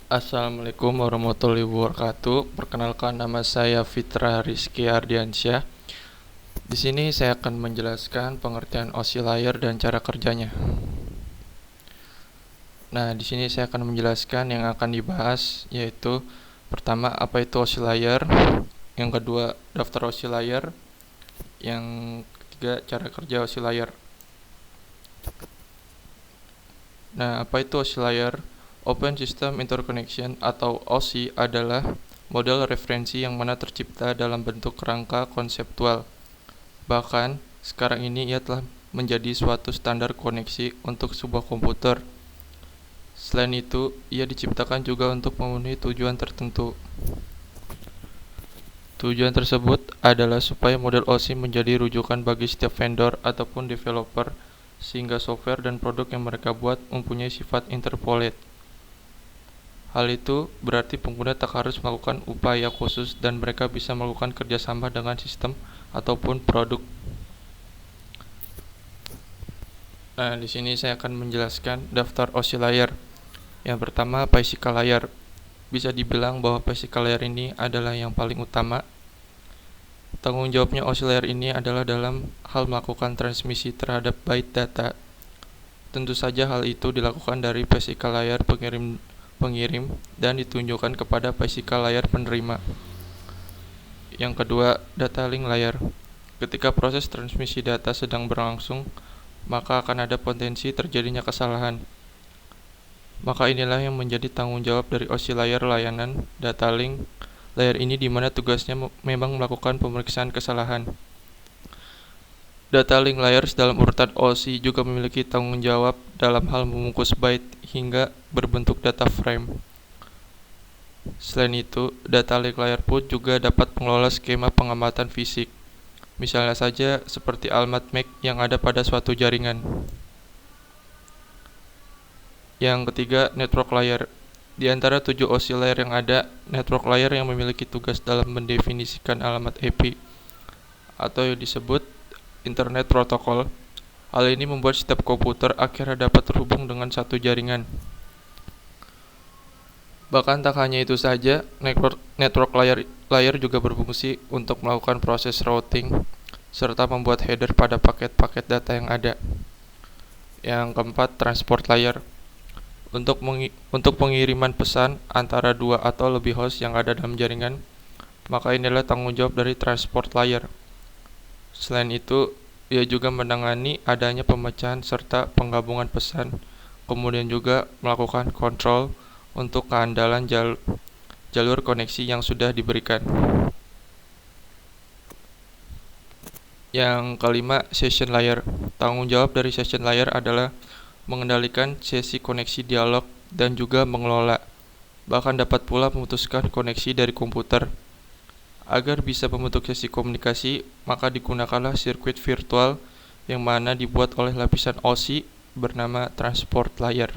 Assalamualaikum warahmatullahi wabarakatuh. Perkenalkan, nama saya Fitra Rizky Ardiansyah. Di sini saya akan menjelaskan pengertian oscillator dan cara kerjanya. Nah, di sini saya akan menjelaskan yang akan dibahas, yaitu pertama, apa itu oscillator, yang kedua, daftar oscillator, yang ketiga, cara kerja oscillator. Nah, apa itu oscillator? Open System Interconnection atau OSI adalah model referensi yang mana tercipta dalam bentuk kerangka konseptual. Bahkan, sekarang ini ia telah menjadi suatu standar koneksi untuk sebuah komputer. Selain itu, ia diciptakan juga untuk memenuhi tujuan tertentu. Tujuan tersebut adalah supaya model OSI menjadi rujukan bagi setiap vendor ataupun developer, sehingga software dan produk yang mereka buat mempunyai sifat interpolate. Hal itu berarti pengguna tak harus melakukan upaya khusus dan mereka bisa melakukan kerjasama dengan sistem ataupun produk. Nah, di sini saya akan menjelaskan daftar oscillator. Yang pertama, physical layer. Bisa dibilang bahwa physical layer ini adalah yang paling utama. Tanggung jawabnya oscillator ini adalah dalam hal melakukan transmisi terhadap byte data. Tentu saja hal itu dilakukan dari physical layer pengirim dan ditunjukkan kepada physical layer penerima. Yang kedua, data link layer. Ketika proses transmisi data sedang berlangsung, maka akan ada potensi terjadinya kesalahan. Maka inilah yang menjadi tanggung jawab dari oscillator layanan data link layer ini, di mana tugasnya memang melakukan pemeriksaan kesalahan. Data link layers dalam urutan OSI juga memiliki tanggung jawab dalam hal membungkus byte hingga berbentuk data frame. Selain itu, data link layer pun juga dapat mengelola skema pengamatan fisik. Misalnya saja seperti alamat MAC yang ada pada suatu jaringan. Yang ketiga, network layer. Di antara 7 oscillator yang ada, network layer yang memiliki tugas dalam mendefinisikan alamat IP atau yang disebut Internet Protocol. Hal ini membuat setiap komputer akhirnya dapat terhubung dengan satu jaringan. Bahkan tak hanya itu saja, network layer juga berfungsi untuk melakukan proses routing serta membuat header pada paket-paket data yang ada. Yang keempat, transport layer. Untuk pengiriman pesan antara dua atau lebih host yang ada dalam jaringan, maka inilah tanggung jawab dari transport layer. Selain itu, ia juga menangani adanya pemecahan serta penggabungan pesan, kemudian juga melakukan kontrol untuk keandalan jalur koneksi yang sudah diberikan. Yang kelima, session layer. Tanggung jawab dari session layer adalah mengendalikan sesi koneksi dialog dan juga mengelola, bahkan dapat pula memutuskan koneksi dari komputer. Agar bisa membentuk sesi komunikasi, maka digunakanlah sirkuit virtual yang mana dibuat oleh lapisan OSI bernama transport layer.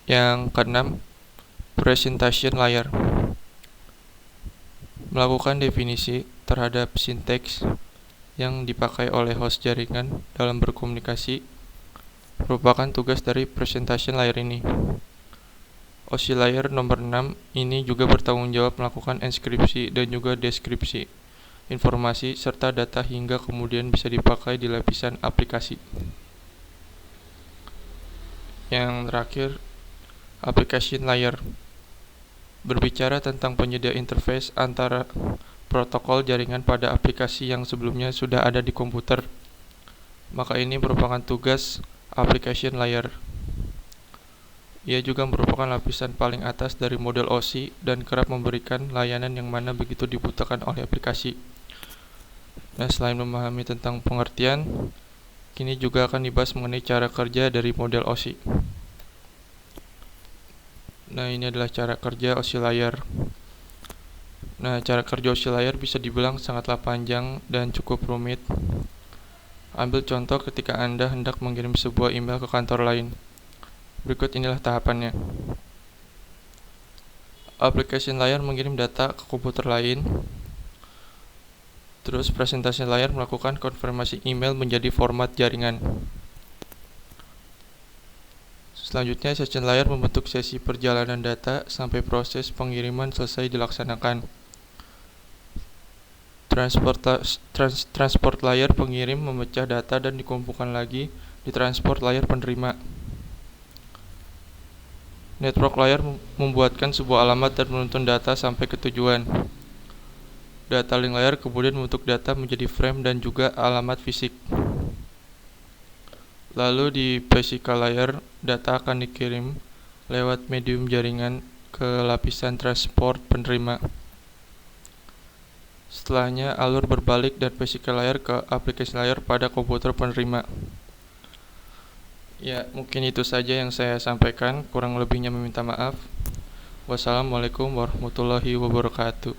Yang keenam, presentation layer. Melakukan definisi terhadap sinteks yang dipakai oleh host jaringan dalam berkomunikasi merupakan tugas dari presentation layer ini. Oscillator nomor 6 ini juga bertanggung jawab melakukan enskripsi dan juga deskripsi informasi serta data hingga kemudian bisa dipakai di lapisan aplikasi. Yang terakhir, application layer. Berbicara tentang penyedia interface antara protokol jaringan pada aplikasi yang sebelumnya sudah ada di komputer. Maka ini merupakan tugas application layer. Ia juga merupakan lapisan paling atas dari model OSI dan kerap memberikan layanan yang mana begitu dibutuhkan oleh aplikasi. Nah, selain memahami tentang pengertian, kini juga akan dibahas mengenai cara kerja dari model OSI. Nah, ini adalah cara kerja oscillator. Nah, cara kerja oscillator bisa dibilang sangatlah panjang dan cukup rumit. Ambil contoh ketika Anda hendak mengirim sebuah email ke kantor lain. Berikut inilah tahapannya. Application layer mengirim data ke komputer lain. Terus presentasi layer melakukan konfirmasi email menjadi format jaringan. Selanjutnya, session layer membentuk sesi perjalanan data sampai proses pengiriman selesai dilaksanakan. Transport layer pengirim memecah data dan dikumpulkan lagi di transport layer penerima. Network layer membuatkan sebuah alamat dan menuntun data sampai ke tujuan. Data link layer kemudian membentuk data menjadi frame dan juga alamat fisik. Lalu di physical layer, data akan dikirim lewat medium jaringan ke lapisan transport penerima. Setelahnya, alur berbalik dan physical layer ke application layer pada komputer penerima. Ya, mungkin itu saja yang saya sampaikan. Kurang lebihnya meminta maaf. Wassalamualaikum warahmatullahi wabarakatuh.